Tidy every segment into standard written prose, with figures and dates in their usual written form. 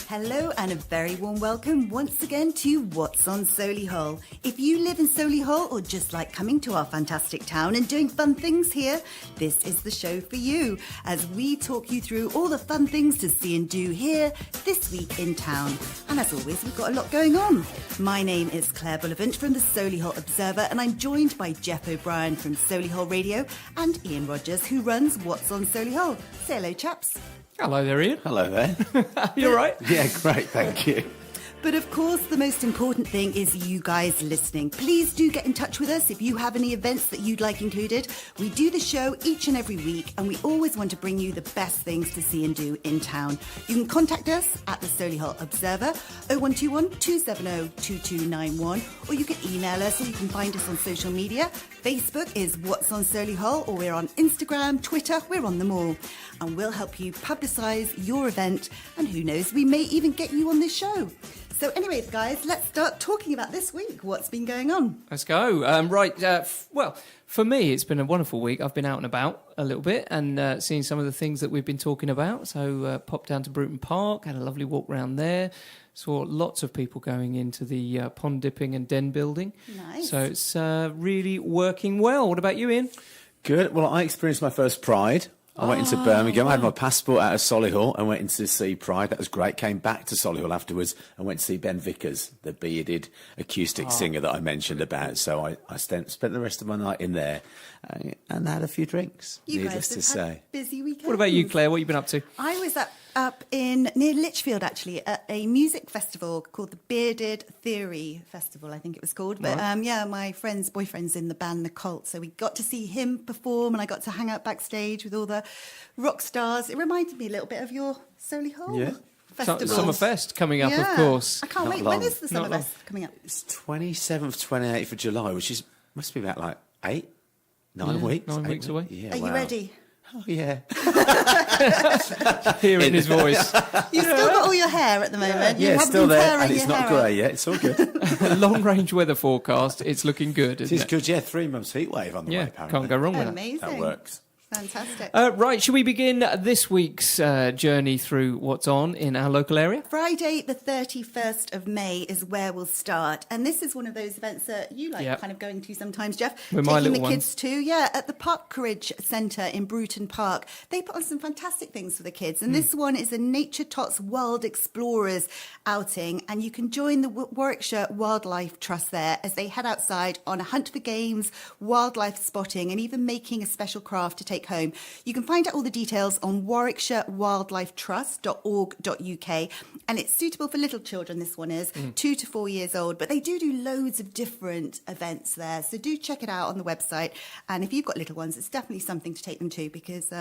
Hello and a very warm welcome once again to What's on Solihull. If you live in Solihull or just like coming to our fantastic town and doing fun things here, this is the show for you as we talk you through all the fun things to see and do here this week in town. And as always, we've got a lot going on. My name is Claire Bullivant from the Solihull Observer and I'm joined by Geoff O'Brien from Solihull Radio and Ian Rogers who runs What's on Solihull. Say hello, chaps. Hello there, Ian. Hello there. You all right? Yeah, great, thank you. But of course, the most important thing is you guys listening. Please do get in touch with us if you have any events that you'd like included. We do the show each and every week, and we always want to bring you the best things to see and do in town. You can contact us at the Solihull Observer, 0121 270 2291, or you can email us, or you can find us on social media. Facebook is What's on Solihull, or we're on Instagram, Twitter, we're on them all. And we'll help you publicise your event, and who knows, we may even get you on this show. So anyways, guys, let's start talking about this week. What's been going on? Let's go. Well, for me, it's been a wonderful week. I've been out and about a little bit and seen some of the things that we've been talking about. So popped down to Bruton Park, had a lovely walk around there. Saw lots of people going into the pond dipping and den building. Nice. So it's really working well. What about you, Ian? Good. Well, I experienced my first Pride. I went into Birmingham. I had my passport out of Solihull and went into see Pride. That was great. Came back to Solihull afterwards and went to see Ben Vickers, the bearded acoustic singer that I mentioned about. So I spent the rest of my night in there and had a few drinks, You needless guys to have had say. busy weekends. What about you, Claire? What have you been up to? I was up in near Lichfield actually at a music festival called the Bearded Theory Festival, I think it was called. But my friend's boyfriend's in the band The Cult, so we got to see him perform and I got to hang out backstage with all the rock stars. It reminded me a little bit of your Solihull. Yeah. Festival. Summerfest coming up, of course. I can't Not wait. long. When is the Not long. Summerfest coming up? It's 27th, 28th of July, which must be about like 9 weeks. 9 8 weeks away. Yeah, Are you ready? Oh, yeah. Hearing his voice. You've still got all your hair at the moment. You Yeah, haven't still been there, tearing and it's your not hair out. grey yet. It's all good. Long-range weather forecast. It's looking good, isn't It's it? good, yeah. 3 months heat wave on the way, apparently. Can't go wrong with that. Amazing. That works. Fantastic. Right, should we begin this week's journey through what's on in our local area? Friday, the 31st of May is where we'll start. And this is one of those events that you like kind of going to sometimes, Geoff. With my Taking the little kids ones. to, at the Parkridge Centre in Bruton Park. They put on some fantastic things for the kids. And this one is a Nature Tots World Explorers outing. And you can join the Warwickshire Wildlife Trust there as they head outside on a hunt for games, wildlife spotting, and even making a special craft to take home. You can find out all the details on warwickshirewildlifetrust.org.uk, and it's suitable for little children, this one is, 2 to 4 years old, but they do loads of different events there, so do check it out on the website. And if you've got little ones, it's definitely something to take them to because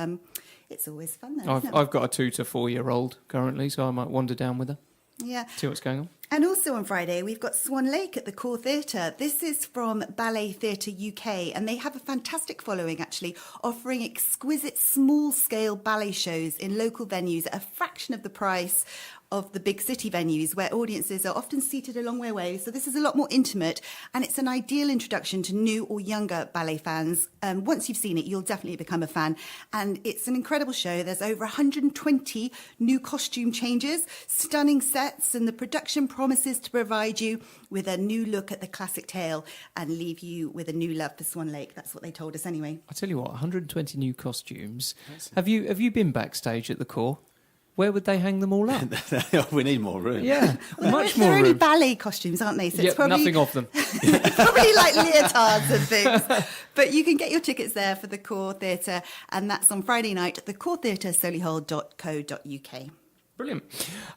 it's always fun there, isn't it? I've got a 2 to 4 year old currently, so I might wander down with her, Yeah. see what's going on. And also on Friday, we've got Swan Lake at the Core Theatre. This is from Ballet Theatre UK, and they have a fantastic following, actually, offering exquisite small-scale ballet shows in local venues at a fraction of the price of the big city venues where audiences are often seated a long way away. So this is a lot more intimate, and it's an ideal introduction to new or younger ballet fans. Once you've seen it, you'll definitely become a fan. And it's an incredible show. There's over 120 new costume changes, stunning sets, and the production promises to provide you with a new look at the classic tale and leave you with a new love for Swan Lake. That's what they told us anyway. I tell you what, 120 new costumes. Have you been backstage at the Core? Where would they hang them all up? We need more room. Yeah, much They're more only room. ballet costumes, aren't they? So it's probably nothing of them. probably like leotards and things. But you can get your tickets there for the Core Theatre, and that's on Friday night at the Core Theatre, solihull.co.uk. Brilliant.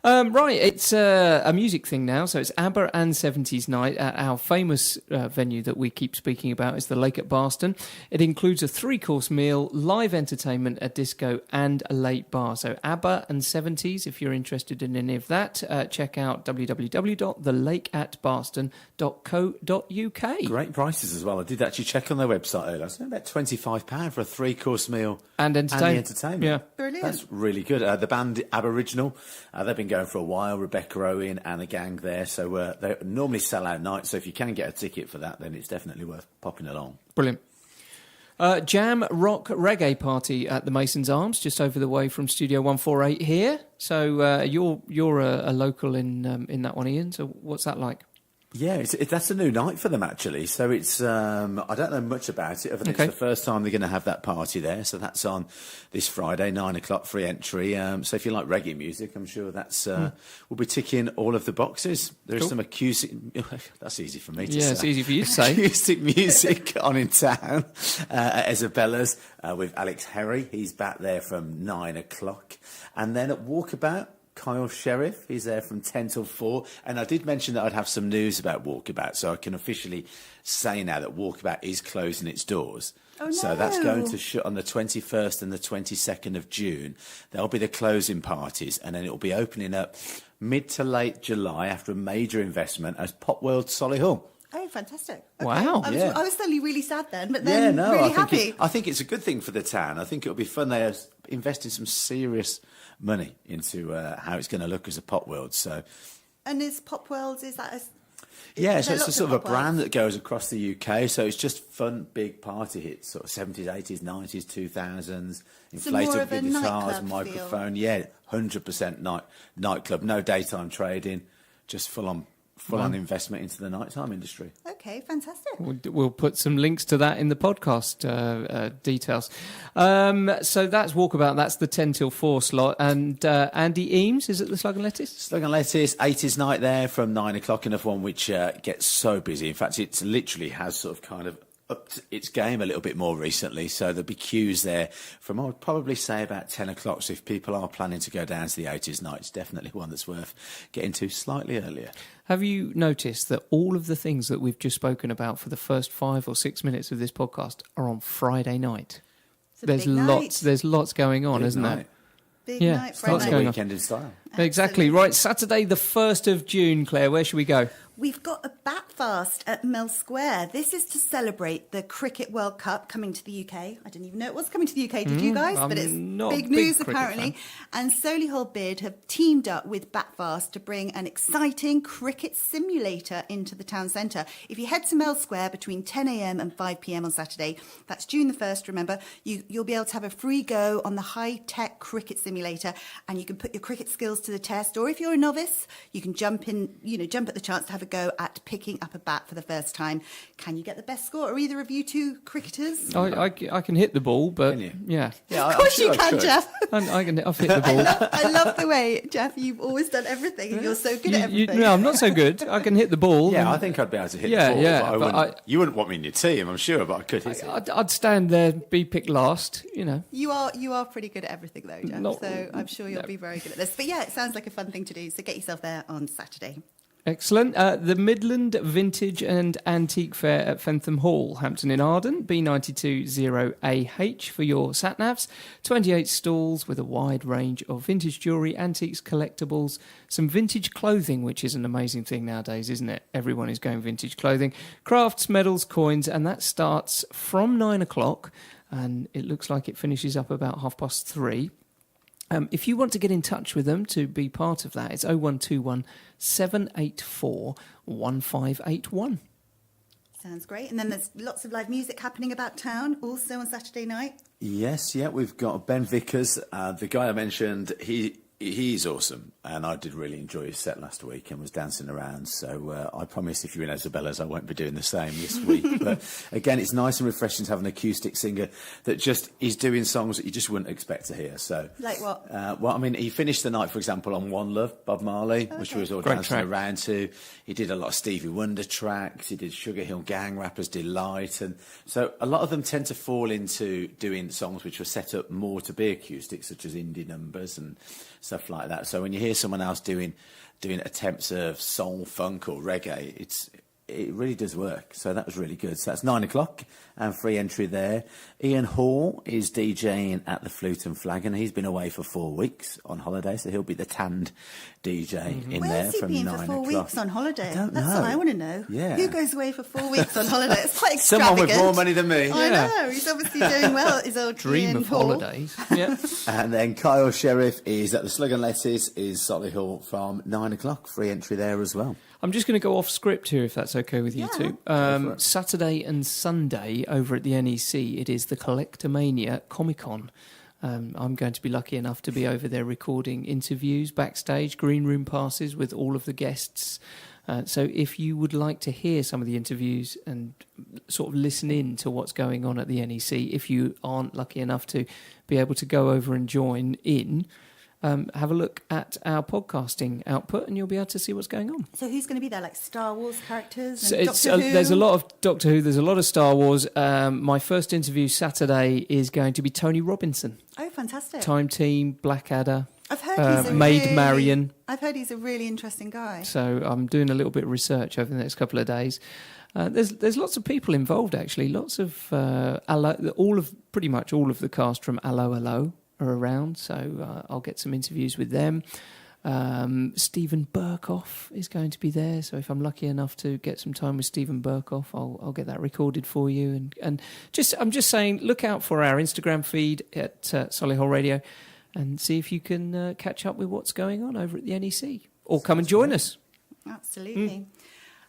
Right, it's a music thing now, so it's ABBA and 70s night at our famous venue that we keep speaking about is the Lake at Barston. It includes a 3-course meal, live entertainment, a disco and a late bar. So ABBA and 70s, if you're interested in any of that, check out www.thelakeatbarston.co.uk. Great prices as well. I did actually check on their website earlier. It's about £25 for a 3-course meal And entertainment. Yeah. Brilliant. That's really good. The band Aboriginal, they've been going for a while. Rebecca Owen and a gang there. So they normally sell out nights. So if you can get a ticket for that, then it's definitely worth popping along. Brilliant. Jam Rock Reggae Party at the Masons Arms, just over the way from Studio 148 here. So you're a local in that one, Ian. So what's that like? Yeah, that's a new night for them, actually. So it's, I don't know much about it, other than it's the first time they're going to have that party there. So that's on this Friday, 9 o'clock, free entry. So if you like reggae music, I'm sure that's will be ticking all of the boxes. There's some acoustic, that's easy for me to say. Yeah, it's easy for you to say. Acoustic music on in town at Isabella's with Alex Herry. He's back there from 9 o'clock. And then at Walkabout, Kyle Sheriff, he's there from 10 till 4. And I did mention that I'd have some news about Walkabout, so I can officially say now that Walkabout is closing its doors. Oh, no. So that's going to shut on the 21st and the 22nd of June. There'll be the closing parties, and then it'll be opening up mid to late July after a major investment as Pop World Solihull. Oh, fantastic. Okay. Wow. I was suddenly really sad then, but then really happy. I think it's a good thing for the town. I think it'll be fun. They are investing some serious money into how it's going to look as a Pop World. So, and is Pop World, is that a... Yeah, so it's a sort of a brand that goes across the UK. So it's just fun, big party hits, sort of 70s, 80s, 90s, 2000s, inflatable guitars, microphone. Yeah, 100% nightclub, no daytime trading, just full on investment into the nighttime industry. Okay, fantastic. We'll put some links to that in the podcast details. So that's Walkabout. That's the 10 till 4 slot. And Andy Eames, is it the Slug and Lettuce? Slug and Lettuce, 80s night there from 9 o'clock, another one which gets so busy. In fact, it literally has sort of kind of upped its game a little bit more recently, so there'll be queues there from, I would probably say, about 10 o'clock. So if people are planning to go down to the 80s night, it's definitely one that's worth getting to slightly earlier. Have you noticed that all of the things that we've just spoken about for the first 5 or 6 minutes of this podcast are on Friday night? There's lots going on, isn't there? Big night, Friday night. Weekend in style. Exactly. Right, Saturday the 1st of June, Claire, where should we go? We've got a bat fast at Mill Square. This is to celebrate the Cricket World Cup coming to the UK. I didn't even know it was coming to the UK, did you guys? But it's big news apparently. And Solihull Bid have teamed up with Batfast to bring an exciting cricket simulator into the town centre. If you head to Mill Square between 10 a.m. and 5 p.m. on Saturday, that's June the 1st, remember, you'll be able to have a free go on the high-tech cricket simulator, and you can put your cricket skills to the test. Or if you're a novice, you can jump at the chance to have a go at picking up a bat for the first time. Can you get the best score? Are either of you two cricketers? I can hit the ball, but yeah. Of course you can, Geoff. I've hit the ball. I love the way, Geoff, you've always done everything and you're so good at everything. No, I'm not so good. I can hit the ball. Yeah, I think I'd be able to hit the ball. Yeah, but you wouldn't want me in your team, I'm sure, but I could hit it. I'd stand there, be picked last, you know. You are pretty good at everything though, Geoff, so I'm sure you'll be very good at this. But yeah, it sounds like a fun thing to do, so get yourself there on Saturday. Excellent. The Midland Vintage and Antique Fair at Fentham Hall, Hampton in Arden, B920AH for your sat-navs. 28 stalls with a wide range of vintage jewellery, antiques, collectibles, some vintage clothing, which is an amazing thing nowadays, isn't it? Everyone is going vintage clothing. Crafts, medals, coins, and that starts from 9 o'clock, and it looks like it finishes up about 3:30. If you want to get in touch with them to be part of that, it's 0121 784 1581. Sounds great. And then there's lots of live music happening about town also on Saturday night. Yes, yeah, we've got Ben Vickers, the guy I mentioned. He's awesome, and I did really enjoy his set last week and was dancing around. So I promise if you're in Isabella's, I won't be doing the same this week. But again, it's nice and refreshing to have an acoustic singer that just is doing songs that you just wouldn't expect to hear. So, like what? Well, I mean, he finished the night, for example, on One Love, Bob Marley, which we was all dancing around to. He did a lot of Stevie Wonder tracks. He did Sugar Hill Gang, Rappers Delight, and so a lot of them tend to fall into doing songs which were set up more to be acoustic, such as indie numbers and stuff like that. So when you hear someone else doing attempts of soul, funk or reggae, it really does work. So that was really good. So that's 9 o'clock and free entry there. Ian Hall is DJing at the Flute and Flag, and he's been away for 4 weeks on holiday, so he'll be the tanned DJ in there Where's he from been 9 for 4 o'clock. weeks on holiday? I don't That's know. what I want to know. Yeah. Who goes away for 4 weeks on holiday? It's quite Someone extravagant. with more money than me. I Yeah. know. He's obviously doing well. His old Dream Ian of Hall. holidays. Yeah. And then Kyle Sheriff is at the Slug and Lettuce is Solihull from 9 o'clock. Free entry there as well. I'm just going to go off script here, if that's okay with you Yeah. two. for it. Saturday and Sunday over at the NEC, it is the Collectomania Comic-Con. I'm going to be lucky enough to be over there recording interviews backstage, green room passes with all of the guests. So if you would like to hear some of the interviews and sort of listen in to what's going on at the NEC, if you aren't lucky enough to be able to go over and join in, have a look at our podcasting output and you'll be able to see what's going on. So who's going to be there? Like Star Wars characters? So And Doctor Who? there's a lot of Doctor Who, there's a lot of Star Wars. My first interview Saturday is going to be Tony Robinson. Oh, fantastic. Time Team, Blackadder, I've heard he's a Maid really, Marian. I've heard he's a really interesting guy. So I'm doing a little bit of research over the next couple of days. There's lots of people involved actually. Lots of pretty much all of the cast from Allo Allo are around. So I'll get some interviews with them. Stephen Burkoff is going to be there. So if I'm lucky enough to get some time with Stephen Burkoff, I'll get that recorded for you. And I'm just saying, look out for our Instagram feed at Solihull Radio. And see if you can catch up with what's going on over at the NEC. Or come and join us. Absolutely.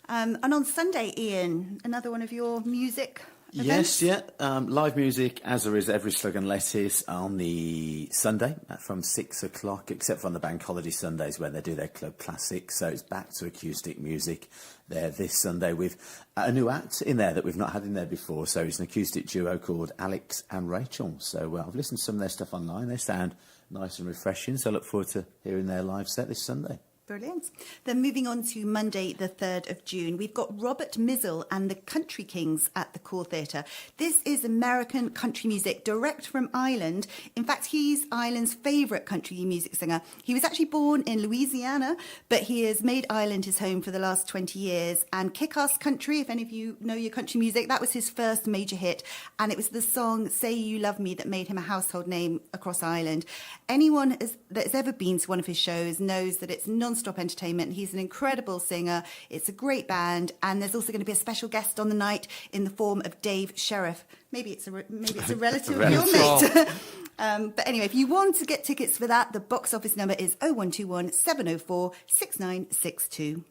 And on Sunday, Ian, another one of your music events? Yes, yeah. Live music, as there is every Slug and Lettuce, on the Sunday from 6 o'clock, except for on the bank holiday Sundays when they do their club classics. So it's back to acoustic music there this Sunday with a new act in there that we've not had in there before. So it's an acoustic duo called Alex and Rachel. So I've listened to some of their stuff online. They sound nice and refreshing. So I look forward to hearing their live set this Sunday. Brilliant. Then moving on to Monday, the 3rd of June, we've got Robert Mizzle and the Country Kings at the Core Theatre. This is American country music, direct from Ireland. In fact, he's Ireland's favourite country music singer. He was actually born in Louisiana, but he has made Ireland his home for the last 20 years. And Kick-Ass Country, if any of you know your country music, that was his first major hit. And it was the song Say You Love Me that made him a household name across Ireland. Anyone that has ever been to one of his shows knows that it's non-stop entertainment. He's an incredible singer. It's a great band, and there's also going to be a special guest on the night in the form of Dave Sheriff. Maybe it's a relative of your mate. But anyway, if you want to get tickets for that, the box office number is 0121 704 6962.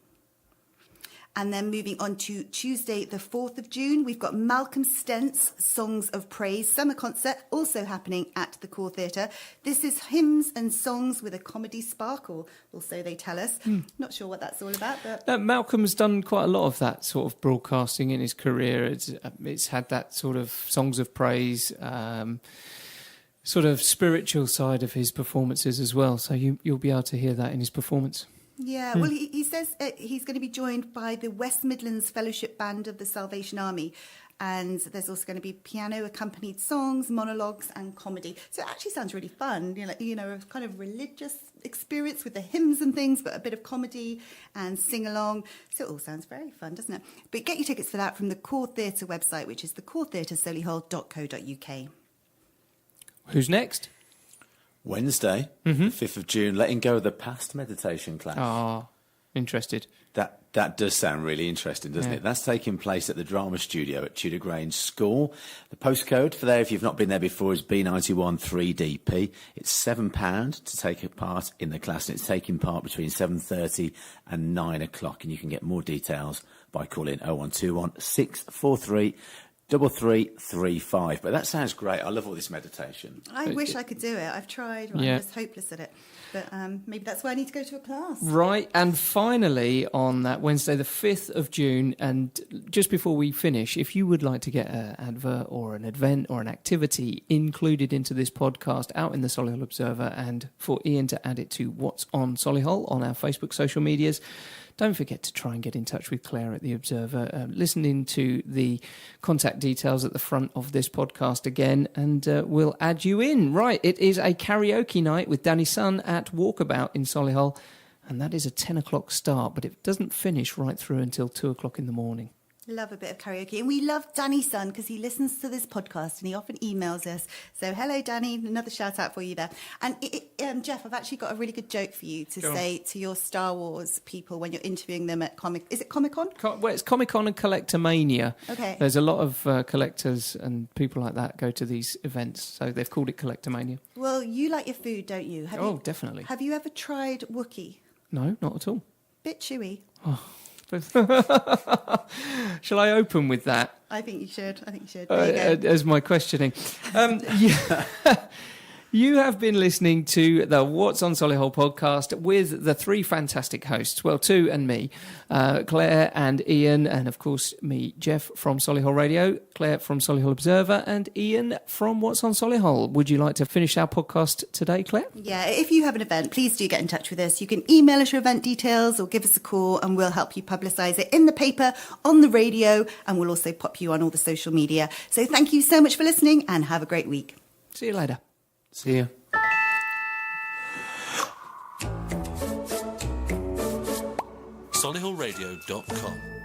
And then moving on to Tuesday, the 4th of June, we've got Malcolm Stents' Songs of Praise summer concert, also happening at the Core Theatre. This is hymns and songs with a comedy sparkle, or so they tell us. Not sure what that's all about, but... Malcolm's done quite a lot of that sort of broadcasting in his career. It's had that sort of songs of praise, sort of spiritual side of his performances as well. So you'll be able to hear that in his performance. Yeah, well, he says he's going to be joined by the West Midlands Fellowship Band of the Salvation Army. And there's also going to be piano-accompanied songs, monologues and comedy. So it actually sounds really fun, you know, a kind of religious experience with the hymns and things, but a bit of comedy and sing-along. So it all sounds very fun, doesn't it? But get your tickets for that from the Core Theatre website, which is thecoretheatresolihull.co.uk. Who's next? Wednesday, the 5th of June, letting go of the past meditation class. Ah, interested. That does sound really interesting, doesn't it? That's taking place at the Drama Studio at Tudor Grange School. The postcode for there, if you've not been there before, is B91 3DP. It's £7 to take part in the class, and it's taking part between 7:30 and 9 o'clock. And you can get more details by calling 0121 643 3335. But that sounds great. I love all this meditation. I wish I could do it. I've tried. Yeah. I'm just hopeless at it. But maybe that's why I need to go to a class. Right, and finally on that Wednesday, the 5th of June, and just before we finish, if you would like to get an advert or an event or an activity included into this podcast out in the Solihull Observer, and for Ian to add it to What's on Solihull on our Facebook social medias, don't forget to try and get in touch with Claire at the Observer. Listen in to the contact details at the front of this podcast again, and we'll add you in. Right, it is a karaoke night with Danny Sun at Walkabout in Solihull, and that is a 10 o'clock start, but it doesn't finish right through until 2 o'clock in the morning. Love a bit of karaoke. And we love Danny's son because he listens to this podcast and he often emails us. So hello, Danny. Another shout out for you there. And Geoff, I've actually got a really good joke for you to say to your Star Wars people when you're interviewing them at Is it Comic-Con? Well, it's Comic-Con and Collector Mania. Okay. There's a lot of collectors and people like that go to these events. So they've called it Collector Mania. Well, you like your food, don't you? Definitely. Have you ever tried Wookiee? No, not at all. Bit chewy. Shall I open with that? I think you should. There you go. As my questioning. You have been listening to the What's on Solihull podcast with the three fantastic hosts. Well, two and me, Claire and Ian, and of course me, Geoff from Solihull Radio, Claire from Solihull Observer, and Ian from What's on Solihull. Would you like to finish our podcast today, Claire? Yeah, if you have an event, please do get in touch with us. You can email us your event details or give us a call and we'll help you publicise it in the paper, on the radio, and we'll also pop you on all the social media. So thank you so much for listening and have a great week. See you later. See you. Solihullradio.com